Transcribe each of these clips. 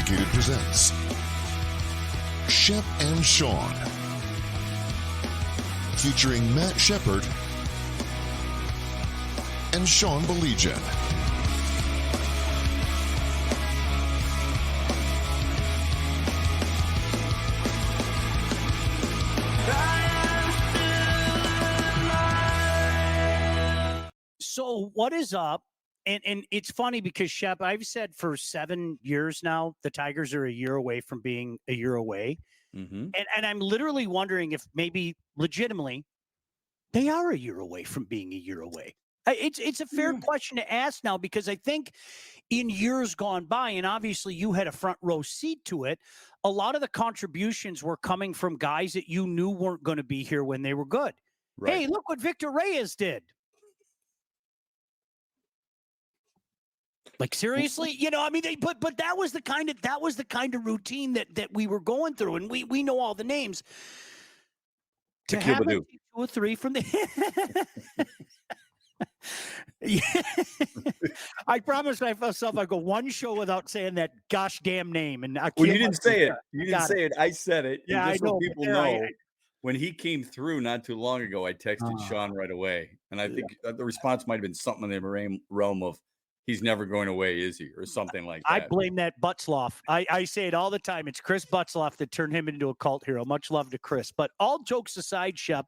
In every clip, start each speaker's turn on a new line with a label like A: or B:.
A: Syndicated presents Shep and Sean, featuring Matt Shepard and Sean Baligian.
B: So what is up? And it's funny because, Shep, I've said for 7 years now, the Tigers are a year away from being a year away.
C: Mm-hmm.
B: And I'm literally wondering if maybe legitimately they are a year away from being a year away. It's a fair question to ask now, because I think in years gone by, and obviously you had a front row seat to it, a lot of the contributions were coming from guys that you knew weren't going to be here when they were good.
C: Right.
B: Hey, look what Victor Reyes did. Like, seriously, I mean, but that was the kind of routine that we were going through, and we know all the names. To have a 2 or 3 from the yeah. I promised myself I'd go one show without saying that gosh damn name, and
C: you didn't say it. You didn't say it. I said it.
B: Yeah,
C: and just
B: I know.
C: So people know, when he came through not too long ago, I texted Sean right away, and I think the response might have been something in the realm of, "He's never going away, is he?" or something like that.
B: I blame that Butzloff. I say it all the time. It's Chris Butzloff that turned him into a cult hero. Much love to Chris. But all jokes aside, Shep,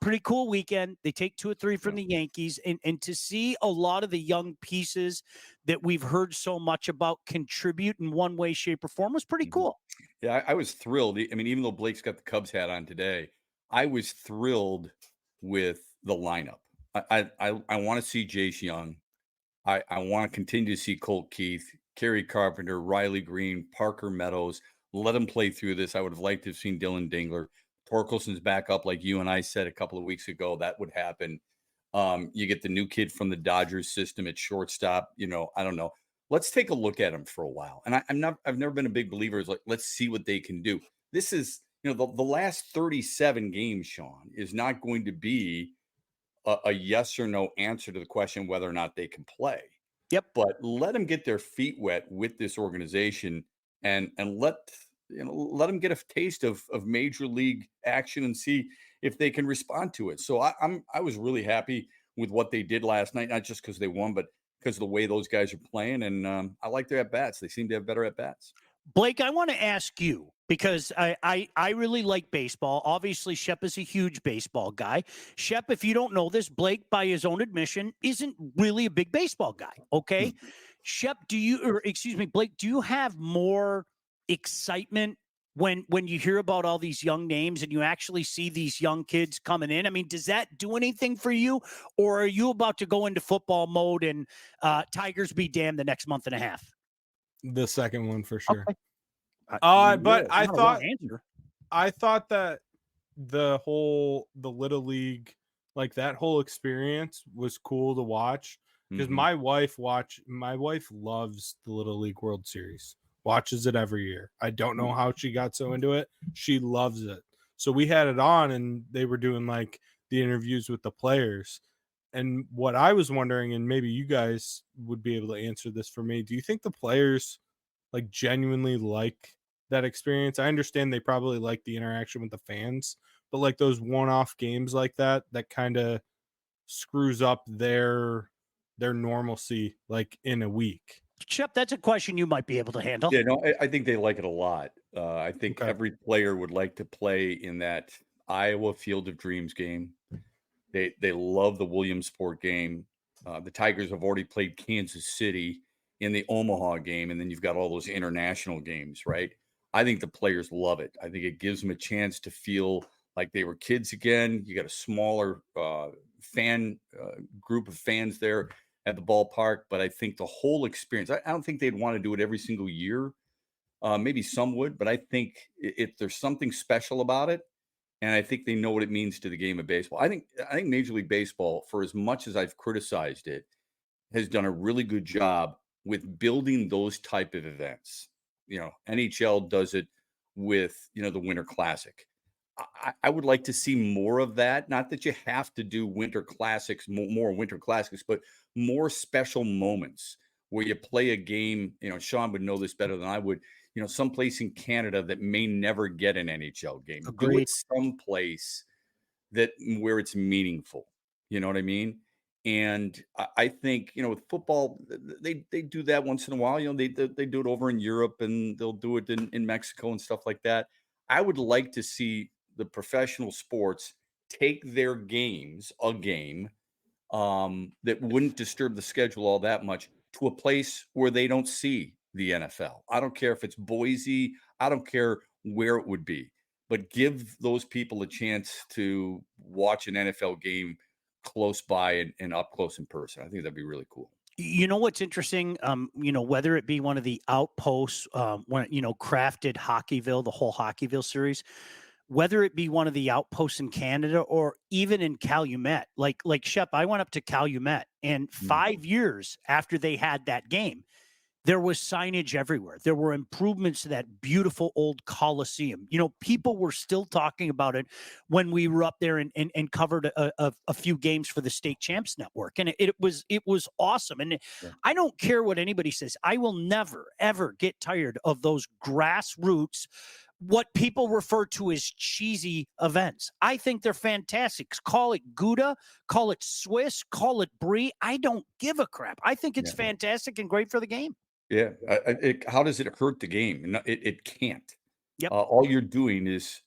B: pretty cool weekend. They take 2 or 3 from the Yankees. And to see a lot of the young pieces that we've heard so much about contribute in one way, shape, or form was pretty cool.
C: Yeah, I was thrilled. I mean, even though Blake's got the Cubs hat on today, I was thrilled with the lineup. I want to see Jace Young. I want to continue to see Colt Keith, Kerry Carpenter, Riley Green, Parker Meadows. Let them play through this. I would have liked to have seen Dylan Dingler. Torkelson's back up, like you and I said a couple of weeks ago. That would happen. You get the new kid from the Dodgers system at shortstop. I don't know. Let's take a look at him for a while. And I've never been a big believer. Is like, let's see what they can do. This is, the last 37 games, Sean, is not going to be a yes or no answer to the question whether or not they can play.
B: Yep.
C: But let them get their feet wet with this organization and let them get a taste of major league action and see if they can respond to it. So I was really happy with what they did last night, not just because they won, but because of the way those guys are playing. And I like their at-bats. They seem to have better at-bats.
B: Blake, I want to ask you, because I really like baseball. Obviously, Shep is a huge baseball guy. Shep, if you don't know this, Blake, by his own admission, isn't really a big baseball guy, okay? Shep, Blake, do you have more excitement when you hear about all these young names and you actually see these young kids coming in? I mean, does that do anything for you, or are you about to go into football mode and Tigers be damned the next month and a half?
D: The second one for sure.
B: Okay.
D: But I thought that the Little League, like that whole experience was cool to watch, because my wife loves the Little League World Series, watches it every year. I don't know how she got so into it. She loves it. So we had it on and they were doing like the interviews with the players. And what I was wondering, and maybe you guys would be able to answer this for me, do you think the players like genuinely like that experience? I understand they probably like the interaction with the fans, but like those one-off games like that kind of screws up their normalcy like in a week.
B: Shep, that's a question you might be able to handle.
C: Yeah, no, I think they like it a lot. I think every player would like to play in that Iowa Field of Dreams game. They love the Williamsport game. The Tigers have already played Kansas City in the Omaha game, and then you've got all those international games, right? I think the players love it. I think it gives them a chance to feel like they were kids again. You got a smaller fan group of fans there at the ballpark, but I think the whole experience, I don't think they'd want to do it every single year. Maybe some would, but I think if there's something special about it, and I think they know what it means to the game of baseball. I think Major League Baseball, for as much as I've criticized it, has done a really good job with building those type of events. NHL does it with, the Winter Classic. I would like to see more of that. Not that you have to do Winter Classics, more Winter Classics, but more special moments where you play a game, Sean would know this better than I would, someplace in Canada that may never get an NHL game.
B: Agreed.
C: Do it someplace where it's meaningful. You know what I mean? And I think, with football, they do that once in a while. They do it over in Europe, and they'll do it in Mexico and stuff like that. I would like to see the professional sports take their games, a game that wouldn't disturb the schedule all that much, to a place where they don't see the NFL. I don't care if it's Boise. I don't care where it would be, but give those people a chance to watch an NFL game close by and up close in person. I think that'd be really cool.
B: You know what's interesting? Whether it be one of the outposts, when crafted Hockeyville, the whole Hockeyville series, whether it be one of the outposts in Canada or even in Calumet, like Shep, I went up to Calumet, and 5 years after they had that game, there was signage everywhere. There were improvements to that beautiful old Coliseum. People were still talking about it when we were up there and covered a few games for the State Champs Network. And it was awesome. And I don't care what anybody says. I will never, ever get tired of those grassroots, what people refer to as cheesy events. I think they're fantastic. Call it Gouda, call it Swiss, call it Brie. I don't give a crap. I think it's fantastic and great for the game.
C: Yeah. How does it hurt the game? It can't.
B: Yep.
C: All you're doing is,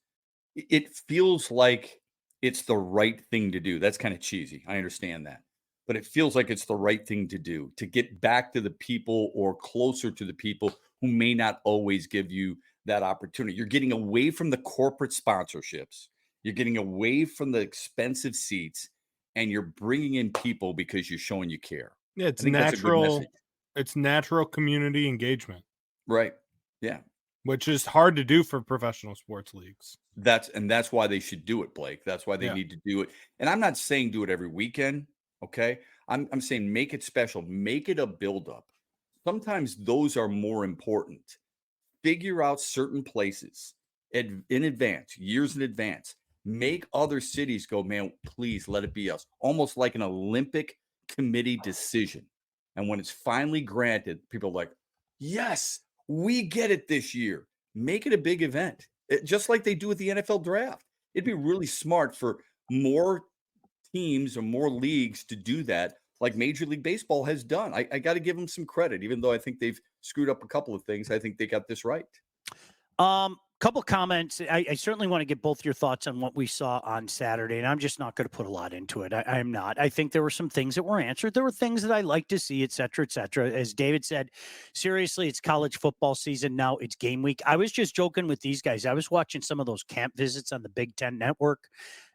C: it feels like it's the right thing to do. That's kind of cheesy. I understand that. But it feels like it's the right thing to do, to get back to the people or closer to the people who may not always give you that opportunity. You're getting away from the corporate sponsorships. You're getting away from the expensive seats, and you're bringing in people because you're showing you care.
D: Yeah, it's natural. It's natural community engagement.
C: Right. Yeah.
D: Which is hard to do for professional sports leagues.
C: That's why they should do it, Blake. That's why they need to do it. And I'm not saying do it every weekend. Okay. I'm saying make it special, make it a buildup. Sometimes those are more important. Figure out certain places in advance, years in advance. Make other cities go, man, please let it be us. Almost like an Olympic committee decision. And when it's finally granted, people are like, yes, we get it this year. Make it a big event, just like they do with the NFL draft. It'd be really smart for more teams or more leagues to do that, like Major League Baseball has done. I got to give them some credit, even though I think they've screwed up a couple of things. I think they got this right.
B: Couple comments. I certainly want to get both your thoughts on what we saw on Saturday, and I'm just not going to put a lot into it. I'm not. I think there were some things that were answered. There were things that I like to see, et cetera, et cetera. As David said, seriously, it's college football season now. It's game week. I was just joking with these guys. I was watching some of those camp visits on the Big Ten Network.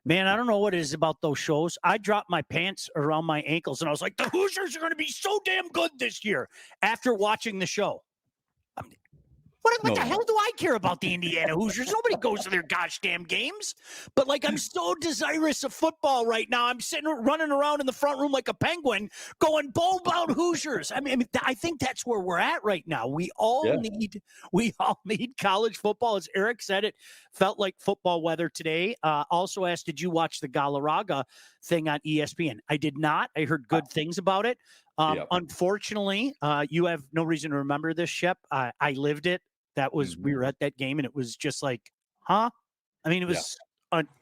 B: Man, I don't know what it is about those shows. I dropped my pants around my ankles, and I was like, the Hoosiers are going to be so damn good this year after watching the show. What the hell do I care about the Indiana Hoosiers? Nobody goes to their gosh damn games. But I'm so desirous of football right now. I'm running around in the front room like a penguin going, bowl bound Hoosiers. I mean, I think that's where we're at right now. We all need college football. As Eric said, it felt like football weather today. Also asked, did you watch the Galarraga thing on ESPN? I did not. I heard good things about it. Unfortunately, you have no reason to remember this, Shep. I lived it. That was, we were at that game, and it was just like, huh? I mean, it was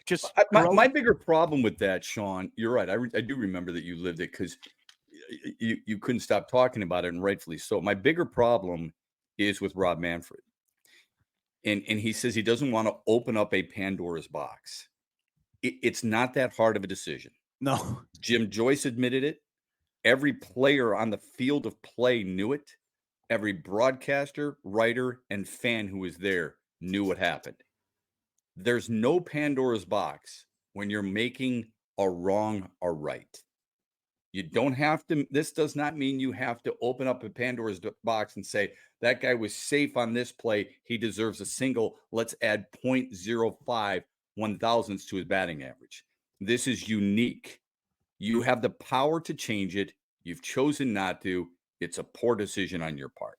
B: just.
C: My bigger problem with that, Sean, you're right. I do remember that you lived it, because you couldn't stop talking about it, and rightfully so. My bigger problem is with Rob Manfred. And he says he doesn't want to open up a Pandora's box. It's not that hard of a decision.
B: No.
C: Jim Joyce admitted it. Every player on the field of play knew it. Every broadcaster, writer, and fan who was there knew what happened. There's no Pandora's box when you're making a wrong a right. You don't have to. This does not mean you have to open up a Pandora's box and say, that guy was safe on this play, he deserves a single. Let's add 0.05 1,000ths to his batting average. This is unique. You have the power to change it. You've chosen not to. It's a poor decision on your part.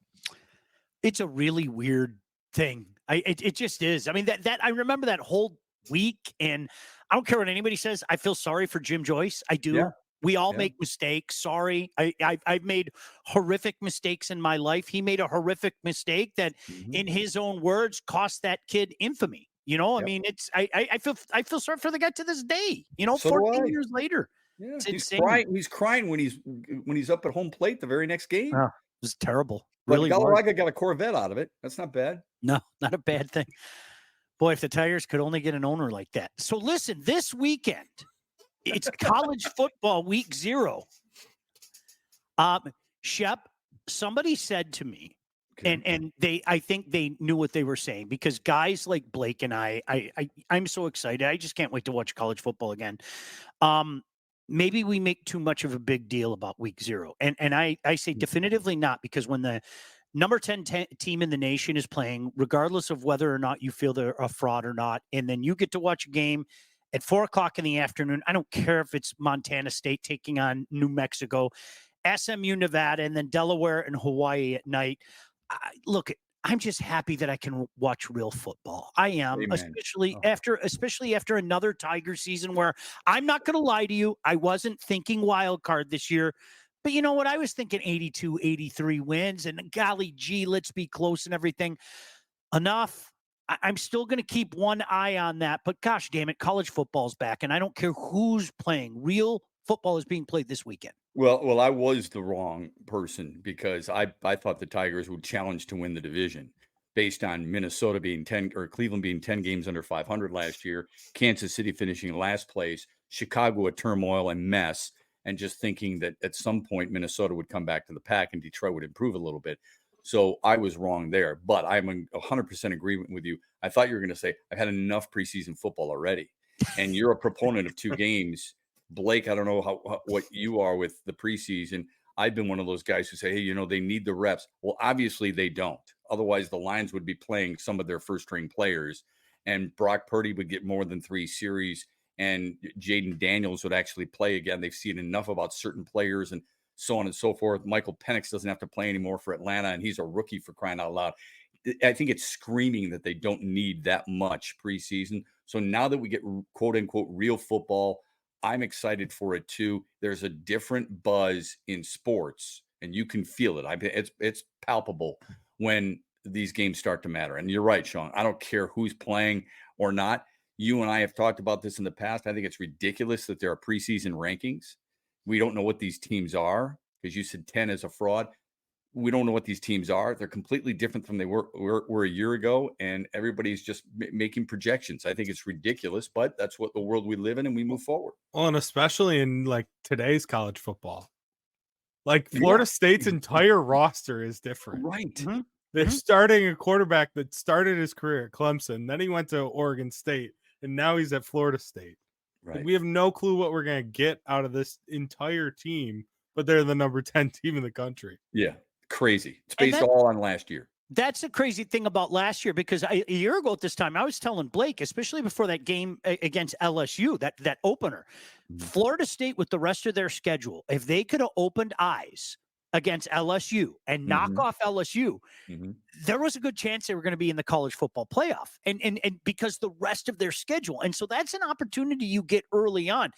B: It's a really weird thing. It just is. I mean, that I remember that whole week, and I don't care what anybody says. I feel sorry for Jim Joyce. I do.
C: Yeah.
B: We all make mistakes. Sorry. I've made horrific mistakes in my life. He made a horrific mistake that, in his own words, cost that kid infamy. I mean, I feel sorry for the guy to this day,
C: So
B: 14 years later.
C: Yeah,
B: It's
C: he's
B: insane.
C: crying. He's crying when he's up at home plate the very next game.
B: Oh, it was terrible.
C: But
B: Really
C: Galarraga got a Corvette out of it. That's not bad.
B: No, not a bad thing. Boy, if the Tigers could only get an owner like that. So listen, this weekend, it's college football week 0. Shep, somebody said to me, and I think they knew what they were saying, because guys like Blake and I'm so excited. I just can't wait to watch college football again. Maybe we make too much of a big deal about week 0. And I say definitively not, because when the number 10 team in the nation is playing, regardless of whether or not you feel they're a fraud or not, and then you get to watch a game at 4:00 in the afternoon. I don't care if it's Montana State taking on New Mexico, SMU, Nevada, and then Delaware and Hawaii at night. Look, I'm just happy that I can watch real football. I am, especially after another Tiger season where, I'm not going to lie to you, I wasn't thinking wild card this year. But you know what? I was thinking 82, 83 wins, and golly gee, let's be close and everything. Enough. I'm still going to keep one eye on that. But gosh damn it, college football's back, and I don't care who's playing. Real football is being played this weekend.
C: Well, I was the wrong person, because I thought the Tigers would challenge to win the division based on Minnesota being 10 or Cleveland being 10 games under 500 last year, Kansas City finishing last place, Chicago a turmoil and mess, and just thinking that at some point Minnesota would come back to the pack and Detroit would improve a little bit. So I was wrong there, but I'm in 100% agreement with you. I thought you were going to say, I've had enough preseason football already. And you're a proponent of 2 games. Blake, I don't know what you are with the preseason. I've been one of those guys who say, hey, they need the reps. Well, obviously they don't. Otherwise, the Lions would be playing some of their first-string players, and Brock Purdy would get more than 3 series, and Jaden Daniels would actually play again. They've seen enough about certain players and so on and so forth. Michael Penix doesn't have to play anymore for Atlanta, and he's a rookie, for crying out loud. I think it's screaming that they don't need that much preseason. So now that we get quote-unquote real football, I'm excited for it too. There's a different buzz in sports, and you can feel it. It's palpable when these games start to matter. And you're right, Sean. I don't care who's playing or not. You and I have talked about this in the past. I think it's ridiculous that there are preseason rankings. We don't know what these teams are, because you said 10 is a fraud. We don't know what these teams are. They're completely different than they were a year ago, and everybody's just making projections. I think it's ridiculous, but that's what the world we live in, and we move forward.
D: Well, and especially in today's college football, Florida State's entire roster is different.
C: Right.
D: Mm-hmm. They're starting a quarterback that started his career at Clemson. Then he went to Oregon State, and now he's at Florida State.
C: Right.
D: We have no clue what we're going to get out of this entire team, but they're the number 10 team in the country.
C: Yeah. Crazy. It's based all on last year.
B: That's the crazy thing about last year, because a year ago at this time, I was telling Blake, especially before that game against LSU, that opener, Florida State with the rest of their schedule, if they could have opened eyes against LSU and knock off LSU, there was a good chance they were going to be in the college football playoff, and because the rest of their schedule. And so that's an opportunity you get early on.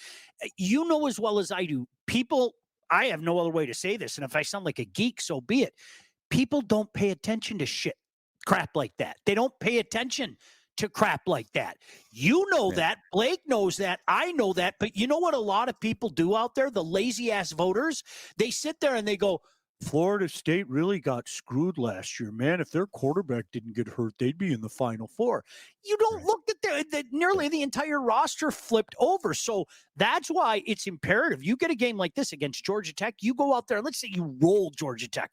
B: You know as well as I do, people, I have no other way to say this, and if I sound like a geek, so be it. People don't pay attention to crap like that. They don't pay attention to crap like that. You know that. Blake knows that. I know that. But you know what a lot of people do out there, the lazy-ass voters? They sit there and they go, Florida State really got screwed last year. Man, if their quarterback didn't get hurt, they'd be in the Final Four. You don't look at nearly the entire roster flipped over. So that's why it's imperative. You get a game like this against Georgia Tech, you go out there, and let's say you roll Georgia Tech.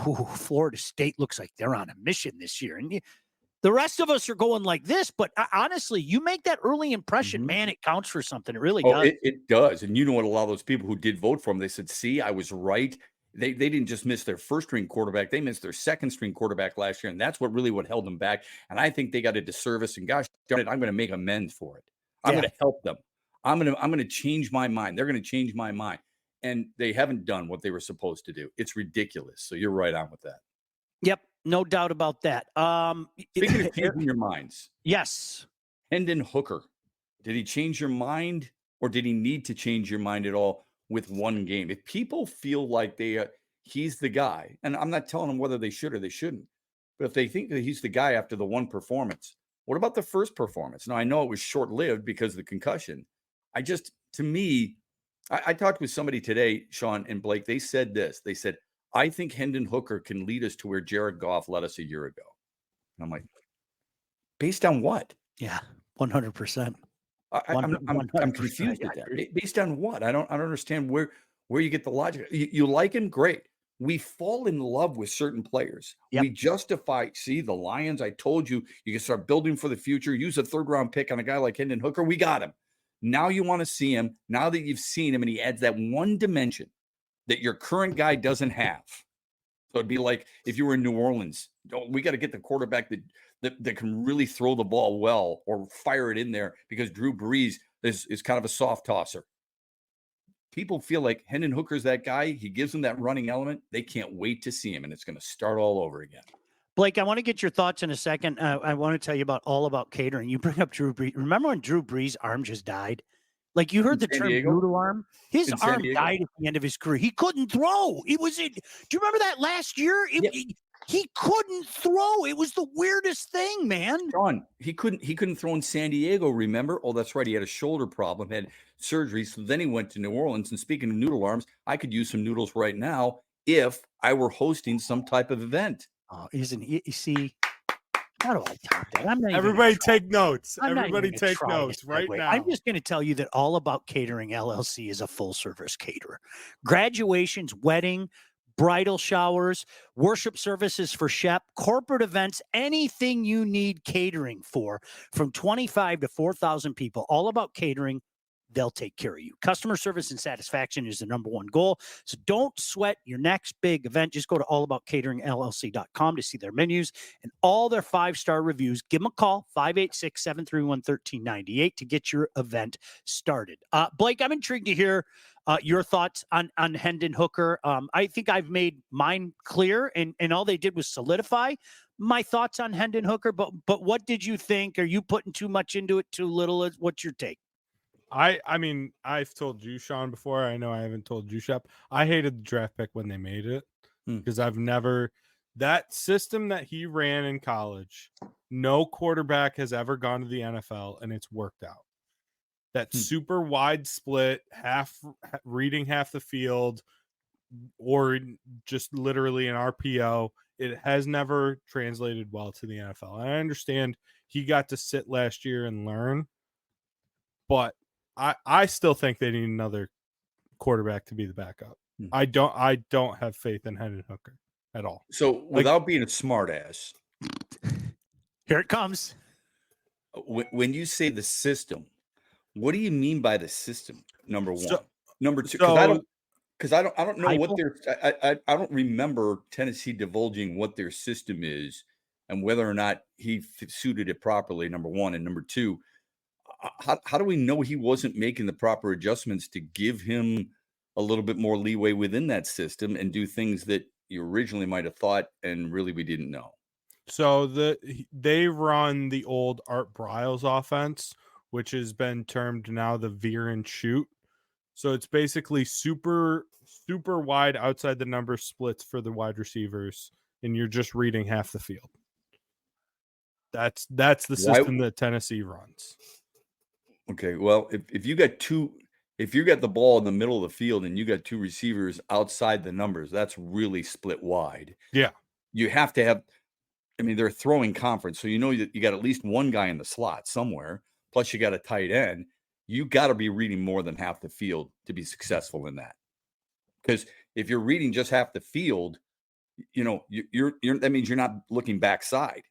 B: Ooh, Florida State looks like they're on a mission this year. And the rest of us are going like this. But honestly, you make that early impression, man, it counts for something. It really does.
C: It does. And you know what? A lot of those people who did vote for them, they said, see, I was right. They didn't just miss their first-string quarterback. They missed their second-string quarterback last year, and that's what held them back. And I think they got a disservice, and gosh darn it, I'm going to make amends for it. I'm going to help them. I'm going to change my mind. They're going to change my mind. And they haven't done what they were supposed to do. It's ridiculous. So you're right on with that.
B: Yep, no doubt about that.
C: Speaking of changing your minds.
B: Yes.
C: Hendon Hooker. Did he change your mind, or did he need to change your mind at all with one game. If people feel like he's the guy, and I'm not telling them whether they should or they shouldn't, but if they think that he's the guy after the one performance, what about the first performance? Now, I know it was short-lived because of the concussion. To me, I talked with somebody today, Sean and Blake. They said this. They said, I think Hendon Hooker can lead us to where Jared Goff led us a year ago. And I'm like, based on what?
B: Yeah, 100%.
C: I'm confused with that. Based on what? I don't understand where you get the logic. You like him? Great. We fall in love with certain players. Yep. We justify, see, the Lions, I told you, you can start building for the future, use a third-round pick on a guy like Hendon Hooker. We got him. Now you want to see him. Now that you've seen him and he adds that one dimension that your current guy doesn't have. So it'd be like if you were in New Orleans, we got to get the quarterback that can really throw the ball well or fire it in there because Drew Brees is kind of a soft tosser. People feel like Hendon Hooker's that guy. He gives them that running element. They can't wait to see him, and it's going to start all over again.
B: Blake, I want to get your thoughts in a second. I want to tell you about catering. You bring up Drew Brees. Remember when Drew Brees' arm just died? Like you heard the term noodle arm? His arm died at the end of his career. He couldn't throw. Do you remember that last year? He couldn't throw. It was the weirdest thing, man.
C: John, he couldn't throw in San Diego, remember? Oh, that's right. He had a shoulder problem, had surgery. So then he went to New Orleans. And speaking of noodle arms, I could use some noodles right now if I were hosting some type of event.
B: Oh, isn't he? You see, how do I top that?
D: Everybody take notes. Everybody take notes right now.
B: I'm just going to tell you that All About Catering LLC is a full-service caterer. Graduations, wedding, bridal showers, worship services for Shep, corporate events, anything you need catering for, from 25 to 4,000 people. All About Catering. They'll take care of you. Customer service and satisfaction is the number one goal. So don't sweat your next big event. Just go to allaboutcateringllc.com to see their menus and all their 5-star reviews. Give them a call, 586-731-1398 to get your event started. Blake, I'm intrigued to hear your thoughts on Hendon Hooker. I think I've made mine clear, and all they did was solidify my thoughts on Hendon Hooker. But what did you think? Are you putting too much into it, too little? What's your take?
D: I mean, I've told you, Sean, before. I know I haven't told you, Shep. I hated the draft pick when they made it because I've never – that system that he ran in college, no quarterback has ever gone to the NFL, and it's worked out. That super wide split, reading half the field, or just literally an RPO, it has never translated well to the NFL. I understand he got to sit last year and learn, but I still think they need another quarterback to be the backup. I don't have faith in Hendon Hooker at all.
C: So without being a smart ass,
B: here it comes.
C: When you say the system, what do you mean by the system? Number one, number two, because I don't know what I don't remember Tennessee divulging what their system is and whether or not he suited it properly. Number one, and number two. How do we know he wasn't making the proper adjustments to give him a little bit more leeway within that system and do things that you originally might have thought and really we didn't know?
D: So they run the old Art Briles offense, which has been termed now the veer and shoot. So it's basically super, super wide outside the number splits for the wide receivers, and you're just reading half the field. That's the system that Tennessee runs.
C: Okay, well, if you got the ball in the middle of the field and you got two receivers outside the numbers, that's really split wide.
D: Yeah.
C: You have to have, I mean, they're throwing conference, so you know that you got at least one guy in the slot somewhere, plus you got a tight end. You got to be reading more than half the field to be successful in that. Because if you're reading just half the field, you know, you're that means you're not looking backside.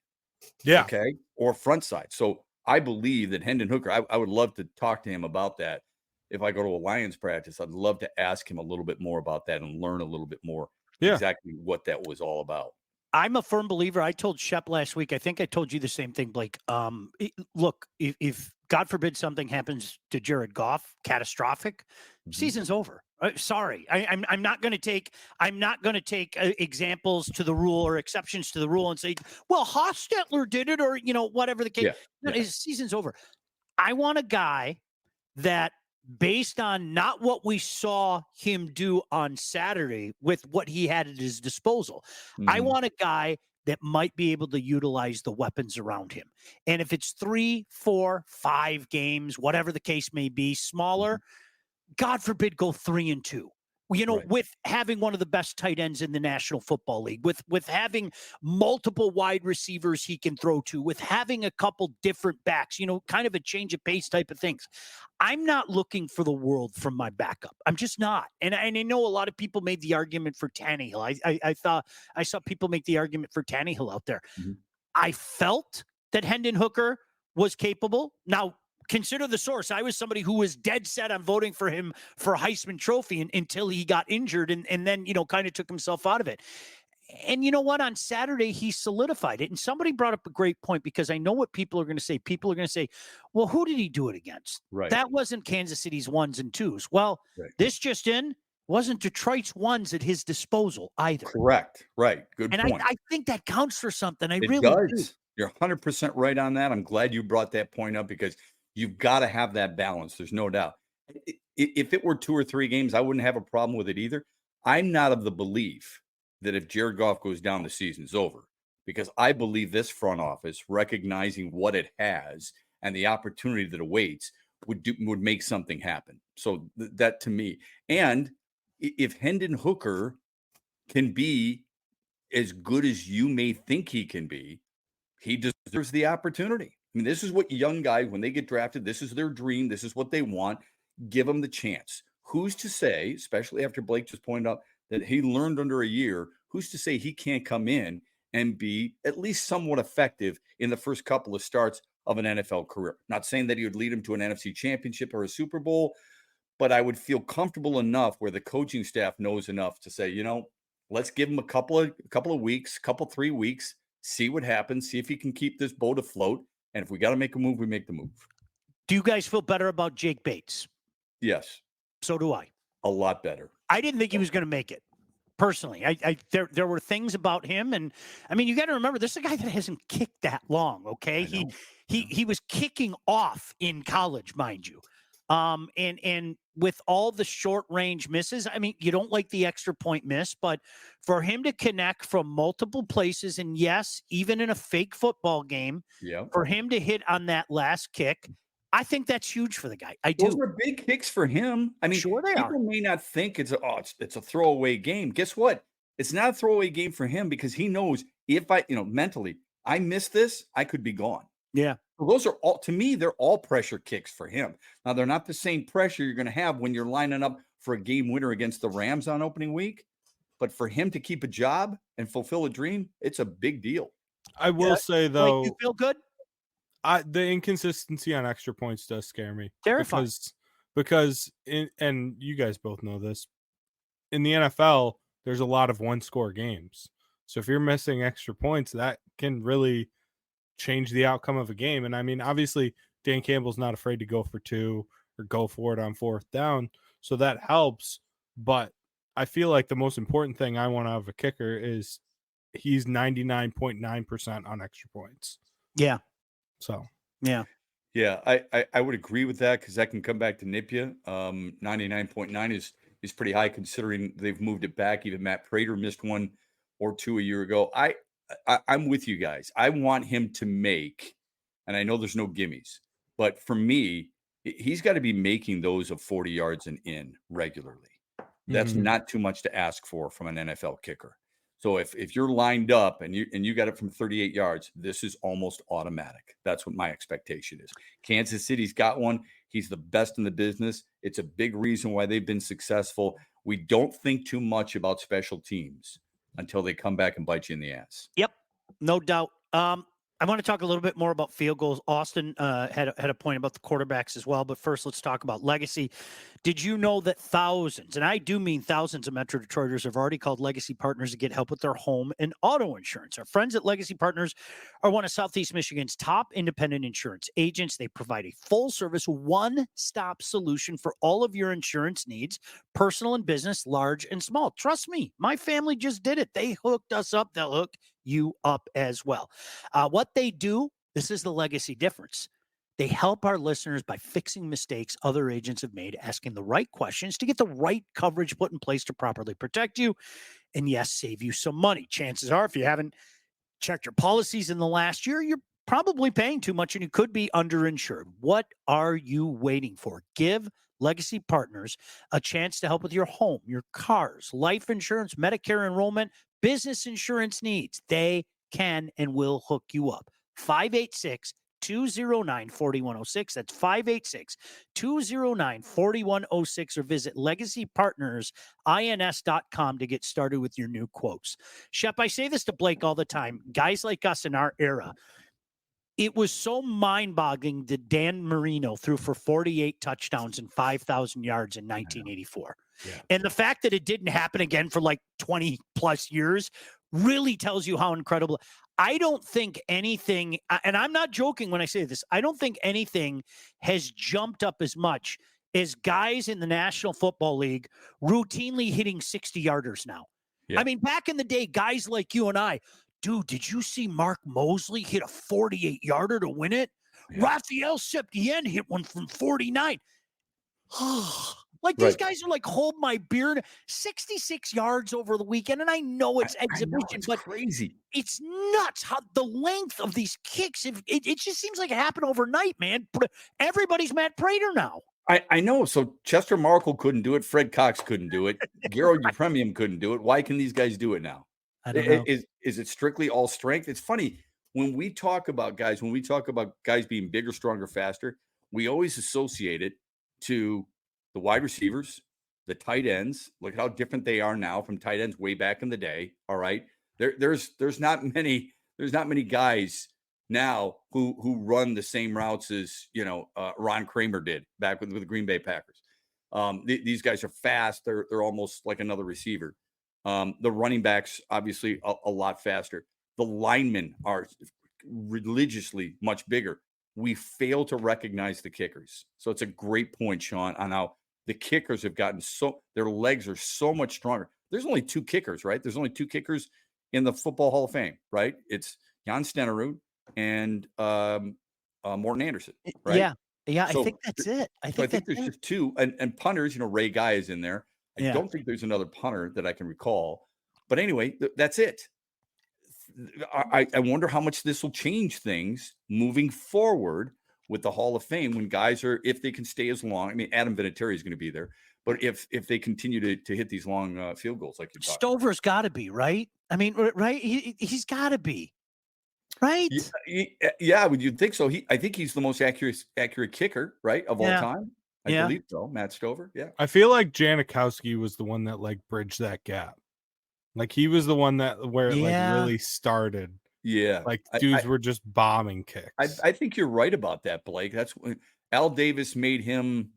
D: Yeah.
C: Okay. Or front side. So I believe that Hendon Hooker, I would love to talk to him about that. If I go to a Lions practice, I'd love to ask him a little bit more about that and learn a little bit more exactly what that was all about.
B: I'm a firm believer. I told Shep last week, I think I told you the same thing, Blake. Look, if God forbid something happens to Jared Goff, catastrophic, season's over. Sorry, I'm not going to take examples to the rule or exceptions to the rule and say, well, Hostetler did it, or whatever the case. Season's over. I want a guy that based on not what we saw him do on Saturday with what he had at his disposal. I want a guy that might be able to utilize the weapons around him. And if it's 3, 4, 5 games, whatever the case may be, smaller, God forbid, go 3-2. With having one of the best tight ends in the National Football League, with having multiple wide receivers he can throw to, with having a couple different backs, kind of a change of pace type of things. I'm not looking for the world from my backup. I'm just not. And I know a lot of people made the argument for Tannehill. I saw people make the argument for Tannehill out there. I felt that Hendon Hooker was capable. Now, consider the source. I was somebody who was dead set on voting for him for a Heisman Trophy until he got injured and then, kind of took himself out of it. And you know what? On Saturday, he solidified it. And somebody brought up a great point, because I know what people are going to say. People are going to say, well, who did he do it against?
C: Right.
B: That wasn't Kansas City's 1s and 2s. Well, this just in wasn't Detroit's 1s at his disposal either.
C: Correct. Right. Good point.
B: And I think that counts for something. It really
C: does. You're 100% right on that. I'm glad you brought that point up, because you've got to have that balance. There's no doubt. If it were 2 or 3 games, I wouldn't have a problem with it either. I'm not of the belief that if Jared Goff goes down, the season's over, because I believe this front office, recognizing what it has and the opportunity that awaits, would make something happen. So that to me, and if Hendon Hooker can be as good as you may think he can be, he deserves the opportunity. I mean, this is what young guys, when they get drafted, this is their dream. This is what they want. Give them the chance. Who's to say, especially after Blake just pointed out that he learned under a year, who's to say he can't come in and be at least somewhat effective in the first couple of starts of an NFL career? Not saying that he would lead him to an NFC championship or a Super Bowl, but I would feel comfortable enough where the coaching staff knows enough to say, let's give him a couple of weeks, 3 weeks, see what happens, see if he can keep this boat afloat. And if we got to make a move, we make the move.
B: Do you guys feel better about Jake Bates?
C: Yes.
B: So do I.
C: A lot better.
B: I didn't think he was going to make it. Personally, there were things about him, and I mean, you got to remember, this is a guy that hasn't kicked that long. Okay, he was kicking off in college, mind you, and with all the short range misses, I mean, you don't like the extra point miss, but for him to connect from multiple places, and yes, even in a fake football game, for him to hit on that last kick, I think that's huge for the guy. I do.
C: Those are big kicks for him. I mean,
B: sure they
C: people may not think it's a throwaway game. Guess what? It's not a throwaway game for him, because he knows if mentally, I miss this, I could be gone.
B: Yeah.
C: So those are all, to me, they're all pressure kicks for him. Now, they're not the same pressure you're going to have when you're lining up for a game winner against the Rams on opening week. But for him to keep a job and fulfill a dream, it's a big deal.
D: I will say, though,
B: you feel good?
D: The inconsistency on extra points does scare me.
B: Terrifying.
D: Because and you guys both know this, in the NFL, there's a lot of one-score games. So if you're missing extra points, that can really change the outcome of a game. And I mean, obviously, Dan Campbell's not afraid to go for 2 or go for it on 4th down. So that helps. But I feel like the most important thing I want out of a kicker is he's 99.9% on extra points.
B: Yeah.
D: So,
B: yeah.
C: Yeah, I would agree with that, because that can come back to nip you. 99.9 is pretty high, considering they've moved it back. Even Matt Prater missed 1 or 2 a year ago. I'm with you guys. I want him to make, and I know there's no gimmies, but for me, he's got to be making those of 40 yards and in regularly. That's not too much to ask for from an NFL kicker. So if you're lined up and you got it from 38 yards, this is almost automatic. That's what my expectation is. Kansas City's got one. He's the best in the business. It's a big reason why they've been successful. We don't think too much about special teams until they come back and bite you in the ass.
B: Yep, no doubt. I want to talk a little bit more about field goals. Austin had a point about the quarterbacks as well, but first let's talk about legacy. Did you know that thousands, and I do mean thousands, of Metro Detroiters have already called Legacy Partners to get help with their home and auto insurance? Our friends at Legacy Partners are one of Southeast Michigan's top independent insurance agents. They provide a full-service, one-stop solution for all of your insurance needs, personal and business, large and small. Trust me, my family just did it. They hooked us up. They'll hook you up as well. What they do, this is the legacy difference. They help our listeners by fixing mistakes other agents have made, asking the right questions to get the right coverage put in place to properly protect you, and yes, save you some money. Chances are, if you haven't checked your policies in the last year, you're probably paying too much and you could be underinsured. What are you waiting for? Give Legacy Partners a chance to help with your home, your cars, life insurance, Medicare enrollment, business insurance needs. They can and will hook you up. 586-209-4106. That's 586-209-4106, or visit legacypartnersins.com to get started with your new quotes. Shep, I say this to Blake all the time. Guys like us in our era, it was so mind-boggling that Dan Marino threw for 48 touchdowns and 5,000 yards in 1984. Yeah. And the fact that it didn't happen again for like 20 plus years really tells you how incredible. I don't think anything, and I'm not joking when I say this, I don't think anything has jumped up as much as guys in the National Football League routinely hitting 60-yarders now. Yeah. I mean, back in the day, guys like you and I, dude, did you see Mark Mosley hit a 48-yarder to win it? Yeah. Raphael Septien hit one from 49. Like, these guys are like, hold my beer. 66 yards over the weekend, and I know it's exhibition,
C: it's
B: but
C: crazy.
B: It's nuts how the length of these kicks. It just seems like it happened overnight, man. Everybody's Matt Prater now.
C: I know. So Chester Markle couldn't do it. Fred Cox couldn't do it. Garo Premium couldn't do it. Why can these guys do it now?
B: I don't know.
C: Is it strictly all strength? It's funny when we talk about guys being bigger, stronger, faster, we always associate it to the wide receivers, the tight ends. Look at how different they are now from tight ends way back in the day. All right. There's not many guys now who run the same routes as, Ron Kramer did back with the Green Bay Packers. These guys are fast. They're almost like another receiver. The running backs, obviously a lot faster. The linemen are religiously much bigger. We fail to recognize the kickers. So it's a great point, Sean, on how the kickers have gotten their legs are so much stronger. There's only two kickers, right? There's only two kickers in the Football Hall of Fame, right? It's Jan Stenerud and Morton Anderson, right?
B: Yeah. So, I think that's it. I think
C: there's just two. And punters, Ray Guy is in there. I don't think there's another punter that I can recall. But anyway, that's it. I wonder how much this will change things moving forward with the Hall of Fame when guys if they can stay as long. I mean, Adam Vinatieri is going to be there, but if they continue to hit these long field goals like you're talking
B: Stover's got to be, right? I mean, right? He's got to be, right?
C: Yeah, would you think so? I think he's the most accurate kicker, right, of all time. I believe so. Matt Stover. Yeah.
D: I feel like Janikowski was the one that bridged that gap. Like he was the one where it really started.
C: Yeah.
D: Like dudes were just bombing kicks.
C: I think you're right about that, Blake. That's when Al Davis made him.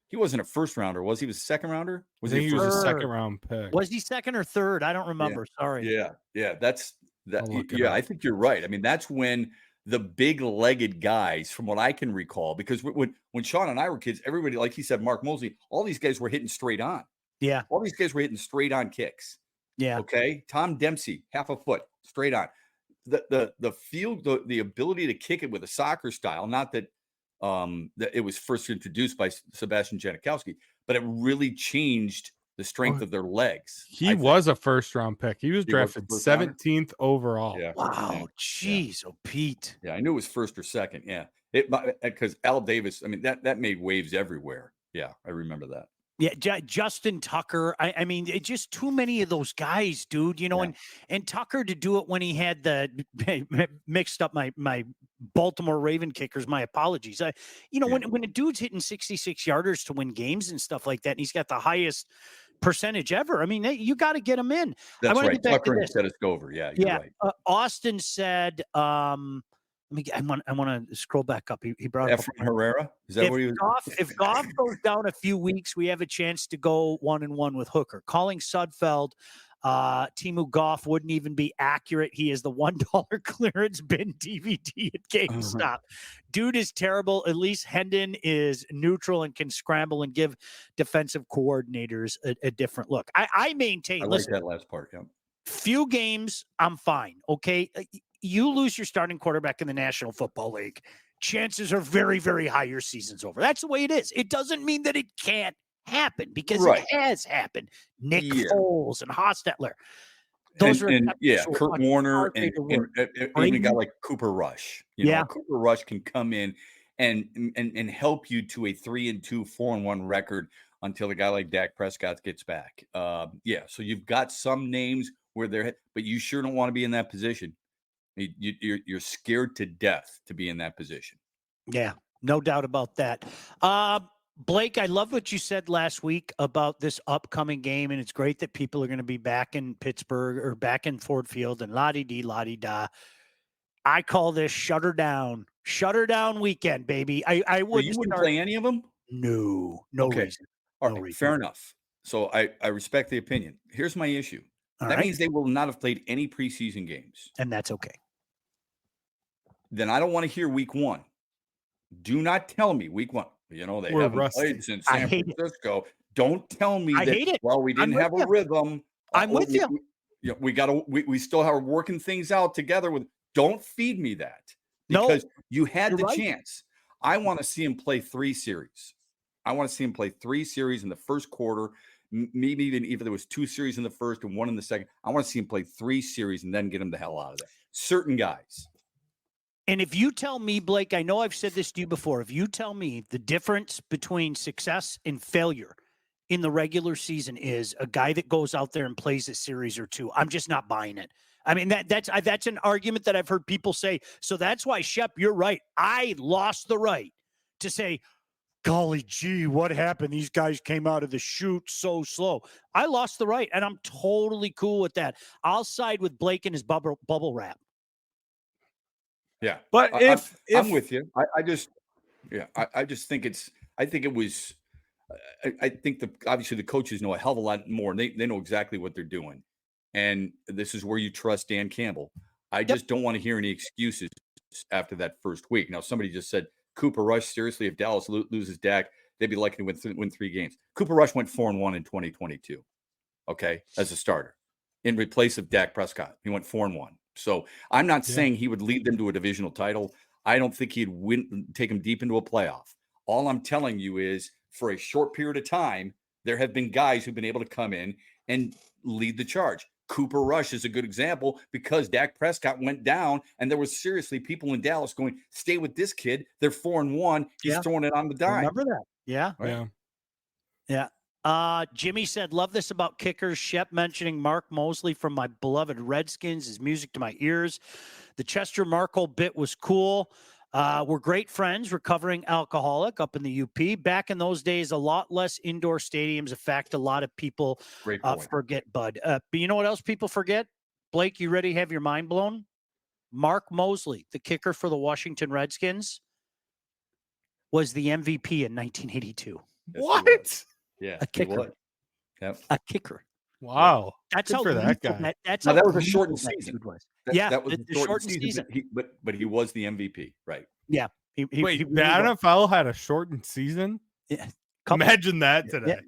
C: He wasn't a first rounder, was he? Was a second rounder?
D: He was a second round pick.
B: Was he second or third? I don't remember.
C: Yeah.
B: Sorry.
C: Yeah. That's that. Yeah. I think you're right. I mean, that's when the big-legged guys, from what I can recall, because when Sean and I were kids, everybody, like he said, Mark Mosley, all these guys were hitting straight on.
B: Yeah.
C: All these guys were hitting straight on kicks.
B: Yeah.
C: Okay. Tom Dempsey, half a foot, straight on. The field, the ability to kick it with a soccer style, not that that it was first introduced by Sebastian Janikowski, but it really changed the strength of their legs.
D: He was a first-round pick. He was drafted 17th overall.
C: Yeah.
B: Wow. Jeez. Oh, Pete.
C: Yeah, I knew it was first or second. Yeah. Because Al Davis, I mean, that made waves everywhere. Yeah, I remember that.
B: Yeah, Justin Tucker. I mean, it's just too many of those guys, dude. And Tucker to do it when he had mixed up my Baltimore Raven kickers. My apologies. When a dude's hitting 66 yarders to win games and stuff like that, and he's got the highest percentage ever. I mean, you got to get him in.
C: That's right. Tucker instead of Stover. Yeah, you're right.
B: Austin said. I want to scroll back up. He brought up
C: Herrera. Is that what he was?
B: If Goff goes down a few weeks, we have a chance to go 1-1 with Hooker. Calling Sudfeld, Timu Goff wouldn't even be accurate. He is the $1 clearance bin DVD at GameStop. Dude is terrible. At least Hendon is neutral and can scramble and give defensive coordinators a different look. I maintain.
C: I like that last part. Yeah.
B: Few games, I'm fine. Okay. You lose your starting quarterback in the National Football League. chances are very, very high your season's over. That's the way it is. It doesn't mean that it can't happen because it has happened. Nick Foles and Hostetler. Those are
C: Kurt Warner and even a guy like Cooper Rush. Cooper Rush can come in and help you to a 3-2, 4-1 record until a guy like Dak Prescott gets back. So you've got some names where they're, but you sure don't want to be in that position. You're scared to death to be in that position.
B: Yeah, no doubt about that. Blake, I love what you said last week about this upcoming game, and it's great that people are going to be back in Pittsburgh or back in Ford Field and la-di-dee, la-di-da. I call this shut her down weekend, baby. I wouldn't
C: play any of them?
B: No reason.
C: All right, fair enough. So I respect the opinion. Here's my issue. That means they will not have played any preseason games.
B: And that's okay.
C: Then I don't want to hear week 1. Do not tell me week 1. They haven't played since San Francisco. Don't tell me that. Well, we didn't have a rhythm.
B: I'm with you.
C: We still are working things out together with. Don't feed me that because you had the chance. I want to see him play 3 series. I want to see him play 3 series in the first quarter. Maybe even if there was 2 series in the first and 1 in the second. I want to see him play 3 series and then get him the hell out of there. Certain guys.
B: And if you tell me, Blake, I know I've said this to you before. If you tell me the difference between success and failure in the regular season is a guy that goes out there and plays a series or 2, I'm just not buying it. I mean, that's an argument that I've heard people say. So that's why, Shep, you're right. I lost the right to say, golly gee, what happened? These guys came out of the chute so slow. I lost the right, and I'm totally cool with that. I'll side with Blake and his bubble wrap.
C: Yeah,
D: but if
C: I'm with you, I just think obviously the coaches know a hell of a lot more, and they know exactly what they're doing, and this is where you trust Dan Campbell. I just don't want to hear any excuses after that first week. Now, somebody just said Cooper Rush. Seriously, if Dallas loses Dak, they'd be likely to win 3 games. Cooper Rush went 4-1 in 2022. Okay, as a starter in replace of Dak Prescott, he went 4-1. So I'm not saying he would lead them to a divisional title. I don't think he'd take them deep into a playoff. All I'm telling you is for a short period of time, there have been guys who've been able to come in and lead the charge. Cooper Rush is a good example because Dak Prescott went down and there was seriously people in Dallas going, stay with this kid. They're 4-1. He's throwing it on the dime.
B: Remember that? Yeah.
C: Right?
B: Yeah. Jimmy said, love this about kickers. Shep mentioning Mark Mosley from my beloved Redskins is music to my ears. The Chester Markle bit was cool. We're great friends, recovering alcoholic up in the UP. Back in those days, a lot less indoor stadiums. A fact a lot of people forget, Bud. But you know what else people forget? Blake, you ready to have your mind blown? Mark Mosley, the kicker for the Washington Redskins, was the MVP in 1982.
C: Yes,
D: what?
C: Yeah,
B: a kicker.
C: Yep.
B: A kicker.
D: Wow.
B: That's
D: good
B: how
D: for that guy.
C: That was a shortened season.
B: That
C: was
B: the shortened season.
C: But he was the MVP, right?
B: Yeah.
D: The NFL had a shortened season?
B: Yeah.
D: Imagine that today.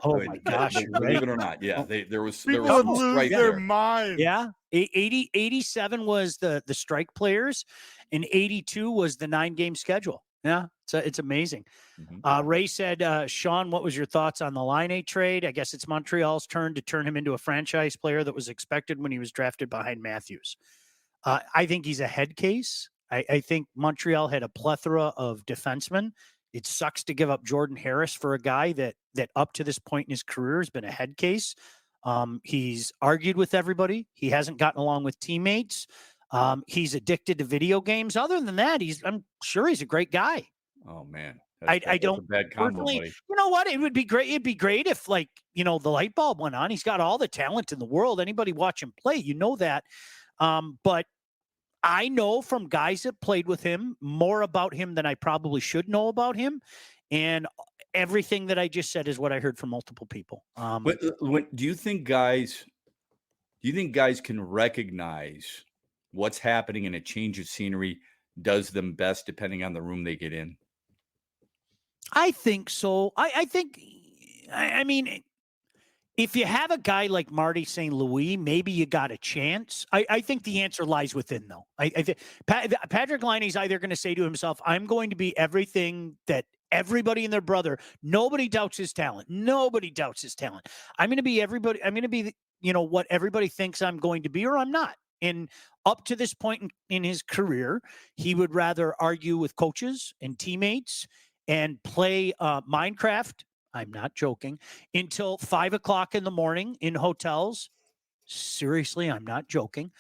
B: Oh my gosh.
C: Believe it or not. Yeah. There was
D: would lose their mind.
B: Yeah. 87 was the strike players, and 82 was the 9-game schedule. Yeah. It's amazing.
C: Mm-hmm.
B: Ray said, Sean, what was your thoughts on the Line trade? I guess it's Montreal's turn to turn him into a franchise player that was expected when he was drafted behind Matthews. I think he's a head case. I think Montreal had a plethora of defensemen. It sucks to give up Jordan Harris for a guy that up to this point in his career has been a head case. He's argued with everybody. He hasn't gotten along with teammates. He's addicted to video games. Other than that, I'm sure he's a great guy.
C: Oh man.
B: I don't
C: a bad combo, buddy.
B: You know what? It would be great. It'd be great if the light bulb went on. He's got all the talent in the world. Anybody watch him play, you know that. But I know from guys that played with him more about him than I probably should know about him. And everything that I just said is what I heard from multiple people.
C: Do you think guys can recognize what's happening in a change of scenery does them best depending on the room they get in? I
B: think so. I mean, If you have a guy like Marty St. Louis, maybe you got a chance. I think the answer lies within, though. I think Patrick Liney's either going to say to himself, I'm going to be everything that everybody and their brother, nobody doubts his talent. Nobody doubts his talent. I'm going to be everybody. I'm going to be, what everybody thinks I'm going to be, or I'm not. And up to this point in his career, he would rather argue with coaches and teammates and play Minecraft. I'm not joking, until 5 o'clock in the morning in hotels. Seriously, I'm not joking.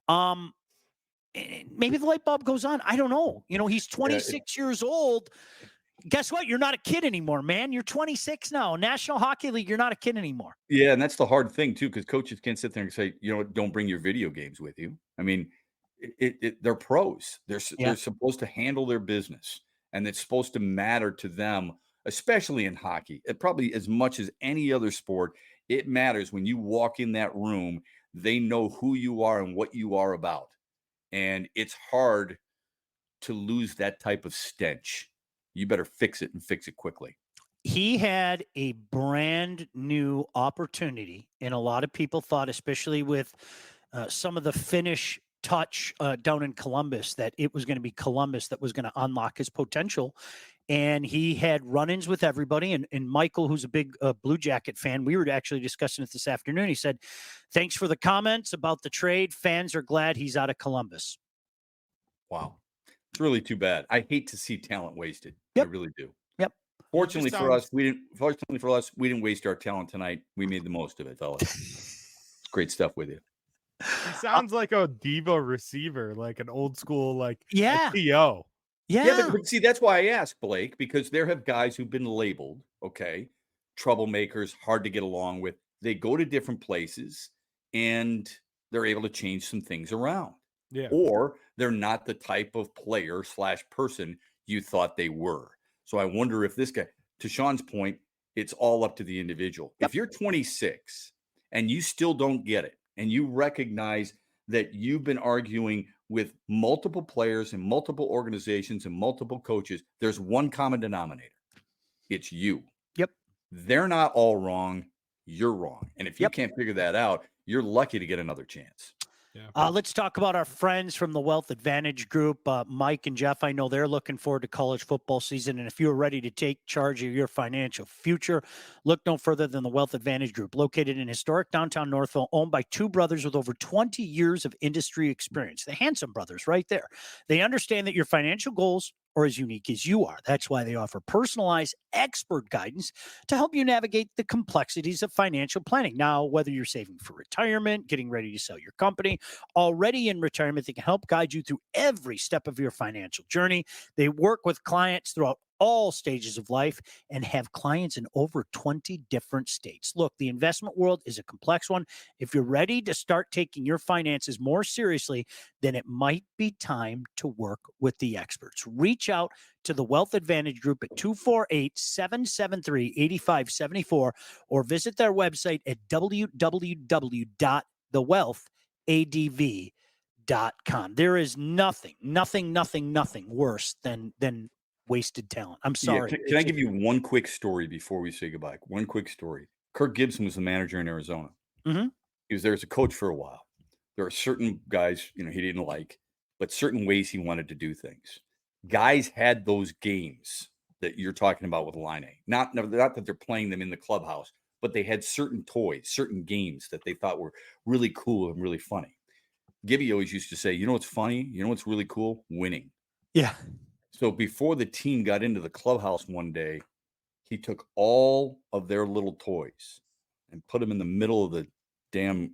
B: Maybe the light bulb goes on. I don't know. He's 26 years old. Guess what? You're not a kid anymore, man. You're 26 now. National Hockey League, you're not a kid anymore.
C: Yeah, and that's the hard thing, too, because coaches can't sit there and say, don't bring your video games with you. I mean, they're pros. They're supposed to handle their business, and it's supposed to matter to them, especially in hockey. It probably as much as any other sport, it matters when you walk in that room, they know who you are and what you are about. And it's hard to lose that type of stench. You better fix it and fix it quickly.
B: He had a brand new opportunity, and a lot of people thought, especially with some of the Finnish touch down in Columbus, that it was going to be Columbus that was going to unlock his potential. And he had run-ins with everybody. And Michael, who's a big Blue Jacket fan, we were actually discussing it this afternoon. He said, thanks for the comments about the trade. Fans are glad he's out of Columbus.
C: Wow. It's really too bad. I hate to see talent wasted.
B: Yep.
C: I really do.
B: Yep.
C: Fortunately for us, we didn't waste our talent tonight. We made the most of it, fellas. Great stuff with you.
D: He sounds like a diva receiver, like an old school,
B: TO.
C: Yeah, but see, that's why I asked, Blake, because there have guys who've been labeled, troublemakers, hard to get along with. They go to different places and they're able to change some things around.
D: Yeah.
C: Or they're not the type of player / person you thought they were. So I wonder if this guy, to Sean's point, it's all up to the individual. Yep. If you're 26 and you still don't get it, and you recognize that you've been arguing with multiple players and multiple organizations and multiple coaches, there's one common denominator. It's you.
B: Yep.
C: They're not all wrong. You're wrong. And if you can't figure that out, you're lucky to get another chance.
B: Yeah. Let's talk about our friends from the Wealth Advantage Group. Mike and Jeff, I know they're looking forward to college football season. And if you're ready to take charge of your financial future, look no further than the Wealth Advantage Group, located in historic downtown Northville, owned by two brothers with over 20 years of industry experience. The Handsome brothers right there. They understand that your financial goals are as unique as you are. That's why they offer personalized expert guidance to help you navigate the complexities of financial planning. Now, whether you're saving for retirement, getting ready to sell your company, already in retirement, they can help guide you through every step of your financial journey. They work with clients throughout all stages of life and have clients in over 20 different states. Look, the investment world is a complex one. If you're ready to start taking your finances more seriously, then it might be time to work with the experts. Reach out to the Wealth Advantage Group at 248-773-8574 or visit their website at www.thewealthadv.com. There is nothing worse than wasted talent. I'm sorry.
C: Yeah, can I give you one quick story before we say goodbye? One quick story. Kirk Gibson was the manager in Arizona.
B: Mm-hmm.
C: He was there as a coach for a while. There are certain guys, he didn't like, but certain ways he wanted to do things. Guys had those games that you're talking about with Line. Not that they're playing them in the clubhouse, but they had certain toys, certain games that they thought were really cool and really funny. Gibby always used to say, you know what's funny? You know what's really cool? Winning.
B: Yeah.
C: So before the team got into the clubhouse one day, he took all of their little toys and put them in the middle of the damn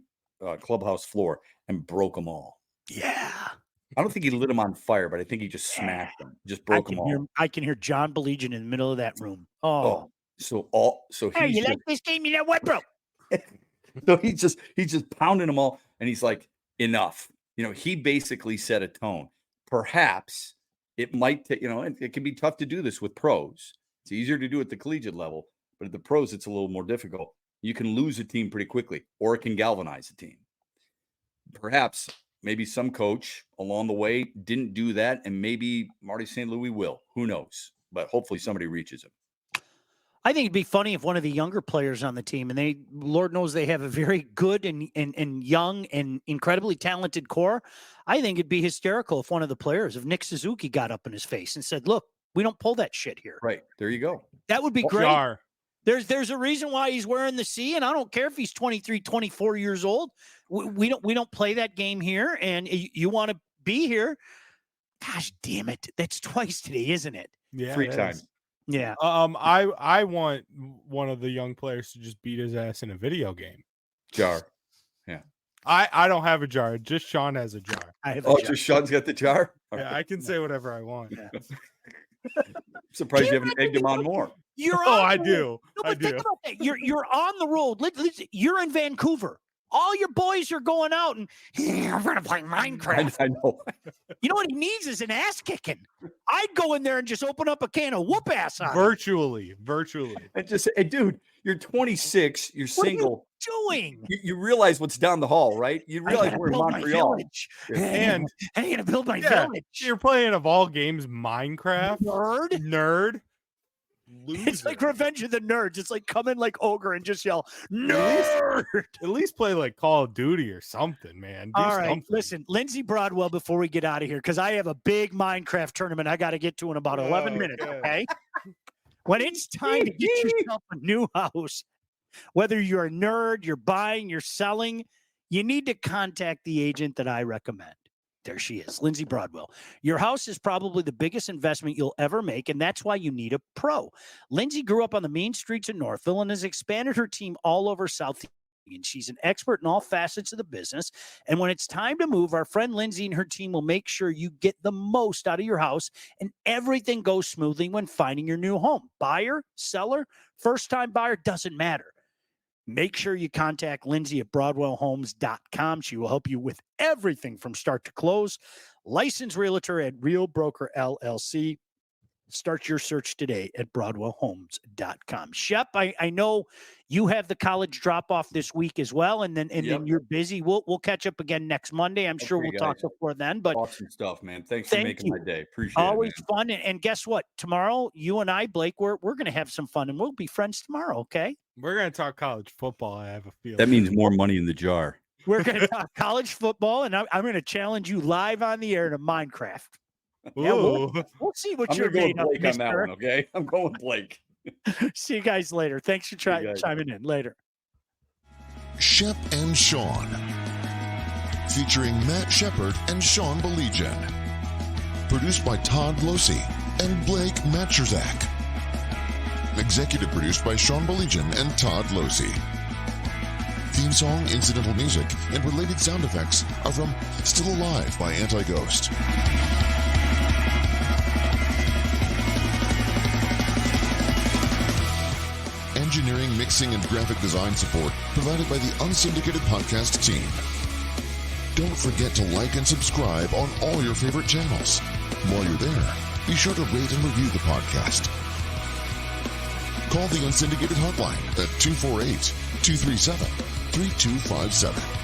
C: clubhouse floor and broke them all.
B: Yeah.
C: I don't think he lit them on fire, but I think he just smashed them, just broke them all.
B: I can hear John Baligian in the middle of that room.
C: So
B: hey, you like this game? You know what, bro?
C: So he's just pounding them all, and he's like, enough. He basically set a tone. Perhaps it might take, it can be tough to do this with pros. It's easier to do at the collegiate level, but at the pros, it's a little more difficult. You can lose a team pretty quickly, or it can galvanize a team. Perhaps maybe some coach along the way didn't do that, and maybe Marty St. Louis will. Who knows? But hopefully somebody reaches him.
B: I think it'd be funny if one of the younger players on the team, and Lord knows they have a very good and young and incredibly talented core. I think it'd be hysterical if one of the players, if Nick Suzuki got up in his face and said, look, we don't pull that shit here.
C: Right. There you go.
B: That would be great.
D: Jar.
B: There's a reason why he's wearing the C, and I don't care if he's 23, 24 years old. We don't play that game here, and you want to be here. Gosh damn it. That's twice today, isn't it?
D: Yeah.
C: 3 times.
B: Yeah.
D: I want one of the young players to just beat his ass in a video game.
C: Jar. Yeah.
D: I don't have a jar. Just Sean has a jar.
B: I have a jar.
C: Just Sean's got the jar?
D: Yeah, I can say whatever I want.
B: Yeah.
C: Surprised you haven't egged him on more.
D: I do.
B: No, but think about that. You're on the road. You're in Vancouver. All your boys are going out and we're going to play Minecraft.
C: I know.
B: You know what he needs is an ass kicking. I'd go in there and just open up a can of whoop ass on
D: virtually.
C: And just say, hey, dude, you're 26. You're single.
B: What are you doing?
C: You realize what's down the hall, right? You realize we're in Montreal.
B: And I need to build my village.
D: You're playing of all games Minecraft. Nerd. Loser.
B: It's like Revenge of the Nerds. It's like come in like ogre and just yell nerd.
D: At least play like Call of Duty or something, man. Do
B: all right,
D: something.
B: Listen, Lindsay Broadwell. Before we get out of here, because I have a big Minecraft tournament I got to get to in about 11 minutes. Okay, when it's time to get yourself a new house, whether you're a nerd, you're buying, you're selling, you need to contact the agent that I recommend. There she is, Lindsay Broadwell. Your house is probably the biggest investment you'll ever make, and that's why you need a pro. Lindsay grew up on the mean streets of Northville and has expanded her team all over South. And she's an expert in all facets of the business. And when it's time to move, our friend Lindsay and her team will make sure you get the most out of your house and everything goes smoothly when finding your new home. Buyer, seller, first-time buyer, doesn't matter. Make sure you contact Lindsay at BroadwellHomes.com. She will help you with everything from start to close. Licensed realtor at Real Broker LLC. Start your search today at BroadwellHomes.com. Shep, I know you have the college drop-off this week as well, and then you're busy. We'll catch up again next Monday. I'm sure we'll talk before then. But
C: awesome stuff, man. Thanks for making my day. Appreciate it.
B: Always fun. And guess what? Tomorrow, you and I, Blake, we're going to have some fun, and we'll be friends tomorrow, okay?
D: We're going to talk college football, I have a feeling.
C: That means more money in the jar.
B: We're going to talk college football, and I'm going to challenge you live on the air to Minecraft. Yeah, we'll see what you're made of,
C: Blake on that one, okay? I'm going Blake.
B: See you guys later. Thanks for chiming in. Later.
A: Shep and Sean, featuring Matt Shepard and Sean Baligian. Produced by Todd Losey and Blake Majchrzak. Executive produced by Sean Baligian and Todd Losey. Theme song, incidental music, and related sound effects are from Still Alive by Anti-Ghost. Engineering, mixing, and graphic design support provided by the Unsyndicated Podcast team. Don't forget to like and subscribe on all your favorite channels. While you're there, be sure to rate and review the podcast. Call the Unsyndicated hotline at 248-237-3257.